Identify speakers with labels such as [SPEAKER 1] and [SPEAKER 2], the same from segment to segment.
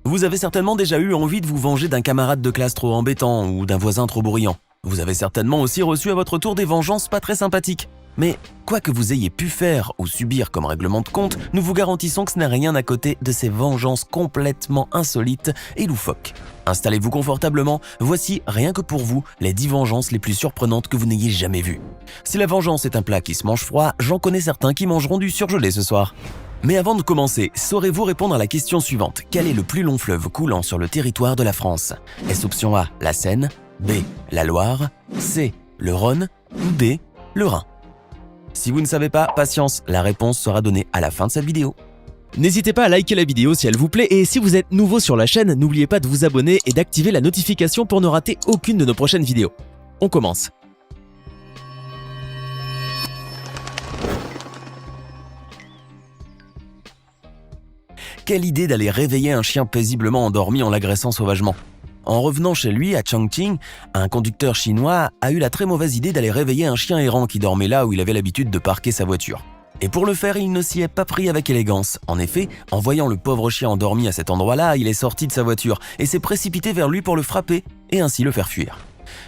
[SPEAKER 1] Vous avez certainement déjà eu envie de vous venger d'un camarade de classe trop embêtant ou d'un voisin trop bruyant. Vous avez certainement aussi reçu à votre tour des vengeances pas très sympathiques. Mais quoi que vous ayez pu faire ou subir comme règlement de compte, nous vous garantissons que ce n'est rien à côté de ces vengeances complètement insolites et loufoques. Installez-vous confortablement, voici, rien que pour vous, les 10 vengeances les plus surprenantes que vous n'ayez jamais vues. Si la vengeance est un plat qui se mange froid, j'en connais certains qui mangeront du surgelé ce soir. Mais avant de commencer, saurez-vous répondre à la question suivante? Quel est le plus long fleuve coulant sur le territoire de la France? Est-ce option A, la Seine, B, la Loire, C, le Rhône ou D, le Rhin? Si vous ne savez pas, patience, la réponse sera donnée à la fin de cette vidéo.
[SPEAKER 2] N'hésitez pas à liker la vidéo si elle vous plaît et si vous êtes nouveau sur la chaîne, n'oubliez pas de vous abonner et d'activer la notification pour ne rater aucune de nos prochaines vidéos. On commence.
[SPEAKER 1] Quelle idée d'aller réveiller un chien paisiblement endormi en l'agressant sauvagement. En revenant chez lui, à Chongqing, un conducteur chinois a eu la très mauvaise idée d'aller réveiller un chien errant qui dormait là où il avait l'habitude de parquer sa voiture. Et pour le faire, il ne s'y est pas pris avec élégance. En effet, en voyant le pauvre chien endormi à cet endroit-là, il est sorti de sa voiture et s'est précipité vers lui pour le frapper et ainsi le faire fuir.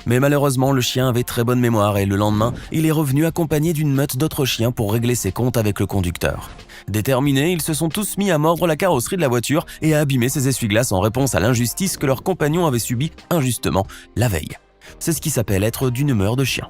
[SPEAKER 1] Mais malheureusement, le chien avait très bonne mémoire et le lendemain, il est revenu accompagné d'une meute d'autres chiens pour régler ses comptes avec le conducteur. Déterminés, ils se sont tous mis à mordre la carrosserie de la voiture et à abîmer ses essuie-glaces en réponse à l'injustice que leurs compagnons avaient subie injustement la veille. C'est ce qui s'appelle être d'une humeur de chien.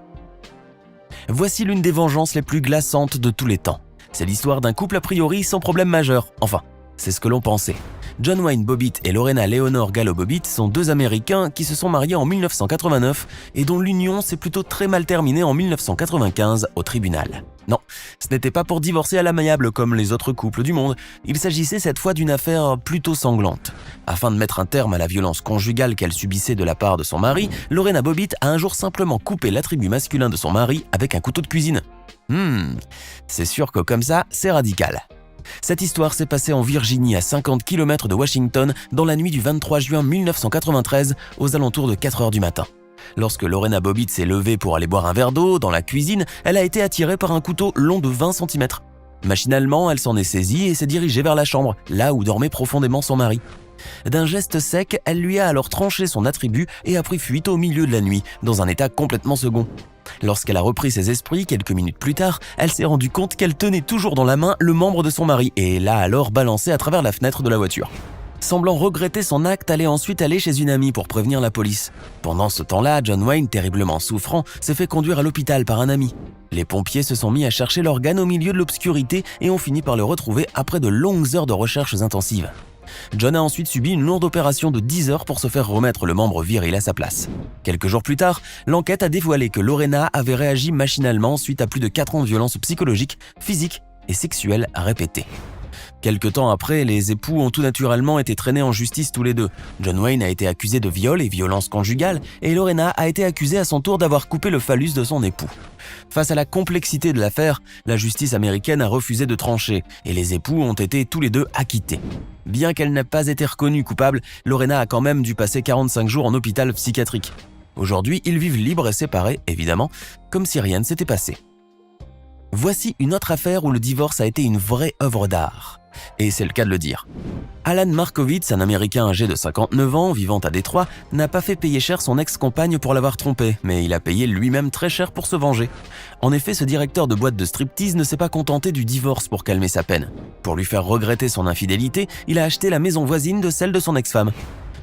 [SPEAKER 1] Voici l'une des vengeances les plus glaçantes de tous les temps. C'est l'histoire d'un couple a priori sans problème majeur. Enfin, c'est ce que l'on pensait. John Wayne Bobbitt et Lorena Leonore Gallo Bobbitt sont deux Américains qui se sont mariés en 1989 et dont l'union s'est plutôt très mal terminée en 1995 au tribunal. Non, ce n'était pas pour divorcer à l'amiable comme les autres couples du monde, il s'agissait cette fois d'une affaire plutôt sanglante. Afin de mettre un terme à la violence conjugale qu'elle subissait de la part de son mari, Lorena Bobbitt a un jour simplement coupé l'attribut masculin de son mari avec un couteau de cuisine. C'est sûr que comme ça, c'est radical. Cette histoire s'est passée en Virginie, à 50 km de Washington, dans la nuit du 23 juin 1993, aux alentours de 4 heures du matin. Lorsque Lorena Bobbitt s'est levée pour aller boire un verre d'eau dans la cuisine, elle a été attirée par un couteau long de 20 cm. Machinalement, elle s'en est saisie et s'est dirigée vers la chambre, là où dormait profondément son mari. D'un geste sec, elle lui a alors tranché son attribut et a pris fuite au milieu de la nuit, dans un état complètement second. Lorsqu'elle a repris ses esprits, quelques minutes plus tard, elle s'est rendue compte qu'elle tenait toujours dans la main le membre de son mari et l'a alors balancé à travers la fenêtre de la voiture. Semblant regretter son acte, elle est ensuite allée chez une amie pour prévenir la police. Pendant ce temps-là, John Wayne, terriblement souffrant, s'est fait conduire à l'hôpital par un ami. Les pompiers se sont mis à chercher l'organe au milieu de l'obscurité et ont fini par le retrouver après de longues heures de recherches intensives. John a ensuite subi une lourde opération de 10 heures pour se faire remettre le membre viril à sa place. Quelques jours plus tard, l'enquête a dévoilé que Lorena avait réagi machinalement suite à plus de 4 ans de violences psychologiques, physiques et sexuelles répétées. Quelque temps après, les époux ont tout naturellement été traînés en justice tous les deux. John Wayne a été accusé de viol et violence conjugale et Lorena a été accusée à son tour d'avoir coupé le phallus de son époux. Face à la complexité de l'affaire, la justice américaine a refusé de trancher et les époux ont été tous les deux acquittés. Bien qu'elle n'ait pas été reconnue coupable, Lorena a quand même dû passer 45 jours en hôpital psychiatrique. Aujourd'hui, ils vivent libres et séparés, évidemment, comme si rien ne s'était passé. Voici une autre affaire où le divorce a été une vraie œuvre d'art. Et c'est le cas de le dire. Alan Markowitz, un Américain âgé de 59 ans, vivant à Détroit, n'a pas fait payer cher son ex-compagne pour l'avoir trompé, mais il a payé lui-même très cher pour se venger. En effet, ce directeur de boîte de striptease ne s'est pas contenté du divorce pour calmer sa peine. Pour lui faire regretter son infidélité, il a acheté la maison voisine de celle de son ex-femme.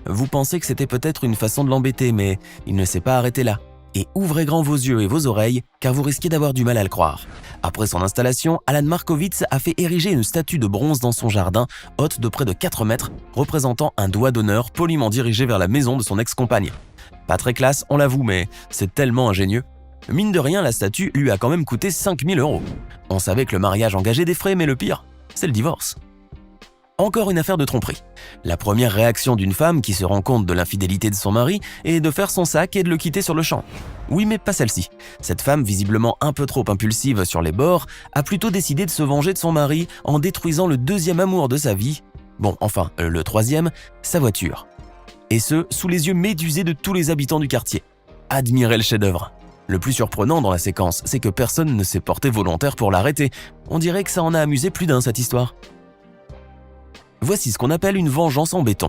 [SPEAKER 1] Vous pensez que c'était peut-être une façon de l'embêter, mais il ne s'est pas arrêté là. Et ouvrez grand vos yeux et vos oreilles, car vous risquez d'avoir du mal à le croire. Après son installation, Alan Markowitz a fait ériger une statue de bronze dans son jardin, haute de près de 4 mètres, représentant un doigt d'honneur poliment dirigé vers la maison de son ex-compagne. Pas très classe, on l'avoue, mais c'est tellement ingénieux. Mine de rien, la statue lui a quand même coûté 5 000 €. On savait que le mariage engageait des frais, mais le pire, c'est le divorce. Encore une affaire de tromperie. La première réaction d'une femme qui se rend compte de l'infidélité de son mari est de faire son sac et de le quitter sur le champ. Oui, mais pas celle-ci. Cette femme, visiblement un peu trop impulsive sur les bords, a plutôt décidé de se venger de son mari en détruisant le deuxième amour de sa vie, le troisième, sa voiture. Et ce, sous les yeux médusés de tous les habitants du quartier. Admirez le chef-d'œuvre. Le plus surprenant dans la séquence, c'est que personne ne s'est porté volontaire pour l'arrêter. On dirait que ça en a amusé plus d'un, cette histoire. Voici ce qu'on appelle une vengeance en béton.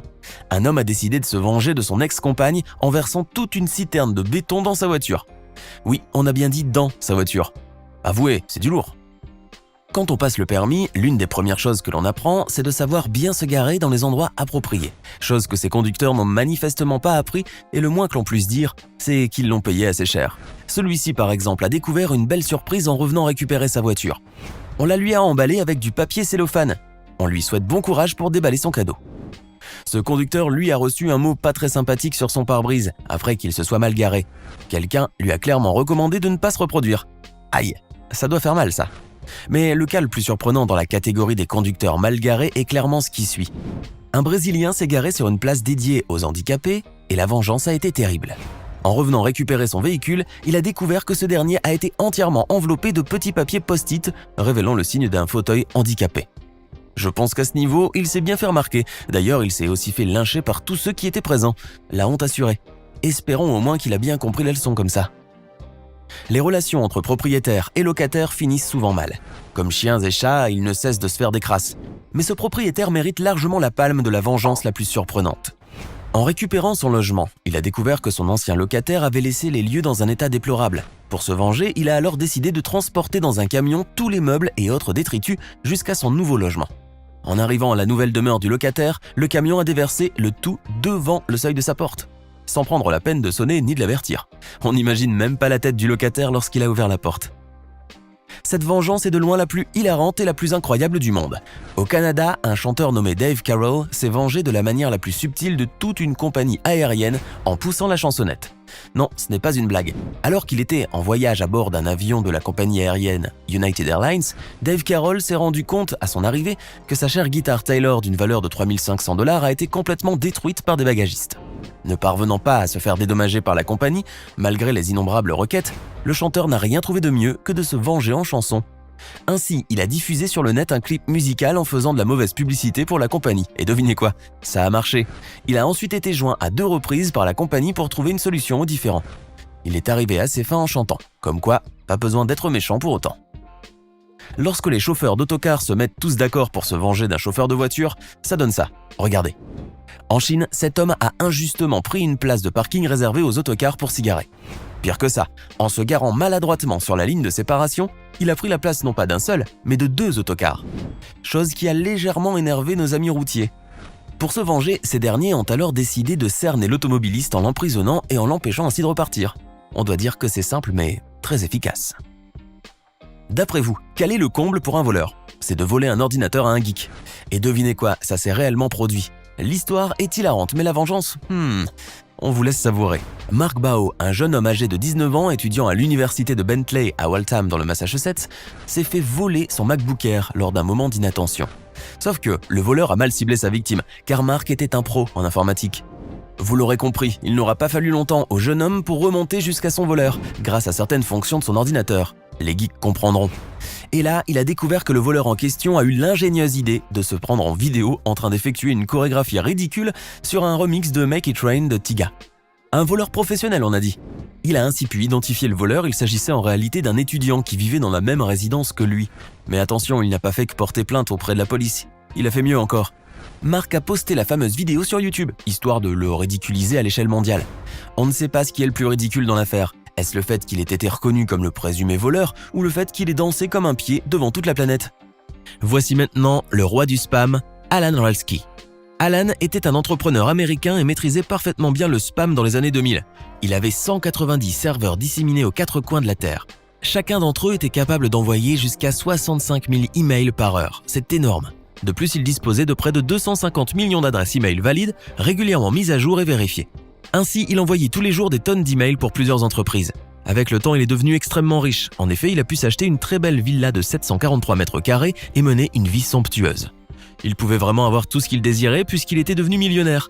[SPEAKER 1] Un homme a décidé de se venger de son ex-compagne en versant toute une citerne de béton dans sa voiture. Oui, on a bien dit dans sa voiture. Avouez, c'est du lourd. Quand on passe le permis, l'une des premières choses que l'on apprend, c'est de savoir bien se garer dans les endroits appropriés. Chose que ces conducteurs n'ont manifestement pas appris, et le moins que l'on puisse dire, c'est qu'ils l'ont payé assez cher. Celui-ci, par exemple, a découvert une belle surprise en revenant récupérer sa voiture. On la lui a emballée avec du papier cellophane. On lui souhaite bon courage pour déballer son cadeau. Ce conducteur, lui, a reçu un mot pas très sympathique sur son pare-brise, après qu'il se soit mal garé. Quelqu'un lui a clairement recommandé de ne pas se reproduire. Aïe, ça doit faire mal, ça. Mais le cas le plus surprenant dans la catégorie des conducteurs mal garés est clairement ce qui suit. Un Brésilien s'est garé sur une place dédiée aux handicapés et la vengeance a été terrible. En revenant récupérer son véhicule, il a découvert que ce dernier a été entièrement enveloppé de petits papiers post-it révélant le signe d'un fauteuil handicapé. Je pense qu'à ce niveau, il s'est bien fait remarquer. D'ailleurs, il s'est aussi fait lyncher par tous ceux qui étaient présents. La honte assurée. Espérons au moins qu'il a bien compris la leçon comme ça. Les relations entre propriétaires et locataires finissent souvent mal. Comme chiens et chats, ils ne cessent de se faire des crasses. Mais ce propriétaire mérite largement la palme de la vengeance la plus surprenante. En récupérant son logement, il a découvert que son ancien locataire avait laissé les lieux dans un état déplorable. Pour se venger, il a alors décidé de transporter dans un camion tous les meubles et autres détritus jusqu'à son nouveau logement. En arrivant à la nouvelle demeure du locataire, le camion a déversé le tout devant le seuil de sa porte, sans prendre la peine de sonner ni de l'avertir. On n'imagine même pas la tête du locataire lorsqu'il a ouvert la porte. Cette vengeance est de loin la plus hilarante et la plus incroyable du monde. Au Canada, un chanteur nommé Dave Carroll s'est vengé de la manière la plus subtile de toute une compagnie aérienne en poussant la chansonnette. Non, ce n'est pas une blague. Alors qu'il était en voyage à bord d'un avion de la compagnie aérienne United Airlines, Dave Carroll s'est rendu compte à son arrivée que sa chère guitare Taylor d'une valeur de 3 500 $ a été complètement détruite par des bagagistes. Ne parvenant pas à se faire dédommager par la compagnie, malgré les innombrables requêtes, le chanteur n'a rien trouvé de mieux que de se venger en chanson. Ainsi, il a diffusé sur le net un clip musical en faisant de la mauvaise publicité pour la compagnie. Et devinez quoi, ça a marché. Il a ensuite été joint à 2 reprises par la compagnie pour trouver une solution aux différends. Il est arrivé à ses fins en chantant, comme quoi, pas besoin d'être méchant pour autant. Lorsque les chauffeurs d'autocars se mettent tous d'accord pour se venger d'un chauffeur de voiture, ça donne ça. Regardez. En Chine, cet homme a injustement pris une place de parking réservée aux autocars pour s'y garer. Pire que ça, en se garant maladroitement sur la ligne de séparation, il a pris la place non pas d'un seul, mais de 2 autocars. Chose qui a légèrement énervé nos amis routiers. Pour se venger, ces derniers ont alors décidé de cerner l'automobiliste en l'emprisonnant et en l'empêchant ainsi de repartir. On doit dire que c'est simple mais très efficace. D'après vous, quel est le comble pour un voleur? C'est de voler un ordinateur à un geek. Et devinez quoi, ça s'est réellement produit. L'histoire est hilarante, mais la vengeance, on vous laisse savourer. Mark Bao, un jeune homme âgé de 19 ans, étudiant à l'université de Bentley à Waltham dans le Massachusetts, s'est fait voler son MacBook Air lors d'un moment d'inattention. Sauf que le voleur a mal ciblé sa victime, car Mark était un pro en informatique. Vous l'aurez compris, il n'aura pas fallu longtemps au jeune homme pour remonter jusqu'à son voleur, grâce à certaines fonctions de son ordinateur. Les geeks comprendront. Et là, il a découvert que le voleur en question a eu l'ingénieuse idée de se prendre en vidéo en train d'effectuer une chorégraphie ridicule sur un remix de Make It Rain de Tyga. Un voleur professionnel, on a dit. Il a ainsi pu identifier le voleur, il s'agissait en réalité d'un étudiant qui vivait dans la même résidence que lui. Mais attention, il n'a pas fait que porter plainte auprès de la police. Il a fait mieux encore. Mark a posté la fameuse vidéo sur YouTube, histoire de le ridiculiser à l'échelle mondiale. On ne sait pas ce qui est le plus ridicule dans l'affaire. Est-ce le fait qu'il ait été reconnu comme le présumé voleur ou le fait qu'il ait dansé comme un pied devant toute la planète? Voici maintenant le roi du spam, Alan Ralski. Alan était un entrepreneur américain et maîtrisait parfaitement bien le spam dans les années 2000. Il avait 190 serveurs disséminés aux 4 coins de la Terre. Chacun d'entre eux était capable d'envoyer jusqu'à 65 000 emails par heure. C'est énorme. De plus, il disposait de près de 250 millions d'adresses email valides, régulièrement mises à jour et vérifiées. Ainsi, il envoyait tous les jours des tonnes d'emails pour plusieurs entreprises. Avec le temps, il est devenu extrêmement riche. En effet, il a pu s'acheter une très belle villa de 743 mètres carrés et mener une vie somptueuse. Il pouvait vraiment avoir tout ce qu'il désirait puisqu'il était devenu millionnaire.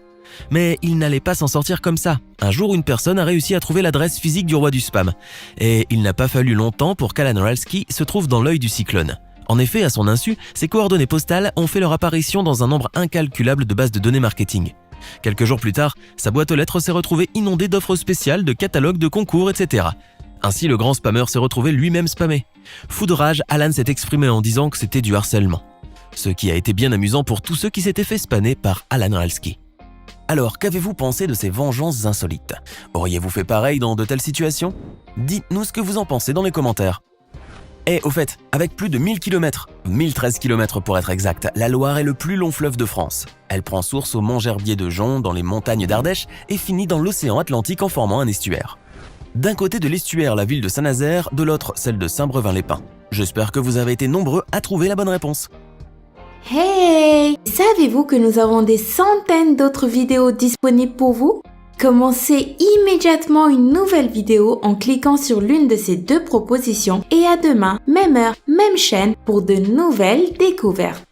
[SPEAKER 1] Mais il n'allait pas s'en sortir comme ça. Un jour, une personne a réussi à trouver l'adresse physique du roi du spam. Et il n'a pas fallu longtemps pour qu'Alan Ralski se trouve dans l'œil du cyclone. En effet, à son insu, ses coordonnées postales ont fait leur apparition dans un nombre incalculable de bases de données marketing. Quelques jours plus tard, sa boîte aux lettres s'est retrouvée inondée d'offres spéciales, de catalogues, de concours, etc. Ainsi, le grand spammeur s'est retrouvé lui-même spammé. Fou de rage, Alan s'est exprimé en disant que c'était du harcèlement. ce qui a été bien amusant pour tous ceux qui s'étaient fait spanner par Alan Ralski. Alors, qu'avez-vous pensé de ces vengeances insolites? Auriez-vous fait pareil dans de telles situations? Dites-nous ce que vous en pensez dans les commentaires. Et au fait, avec plus de 1000 km, 1013 km pour être exact, la Loire est le plus long fleuve de France. Elle prend source au Mont-Gerbier de Jonc, dans les montagnes d'Ardèche, et finit dans l'océan Atlantique en formant un estuaire. D'un côté de l'estuaire, la ville de Saint-Nazaire, de l'autre, celle de Saint-Brevin-les-Pins. J'espère que vous avez été nombreux à trouver la bonne réponse.
[SPEAKER 3] Hey! Savez-vous que nous avons des centaines d'autres vidéos disponibles pour vous? Commencez immédiatement une nouvelle vidéo en cliquant sur l'une de ces deux propositions et à demain, même heure, même chaîne pour de nouvelles découvertes.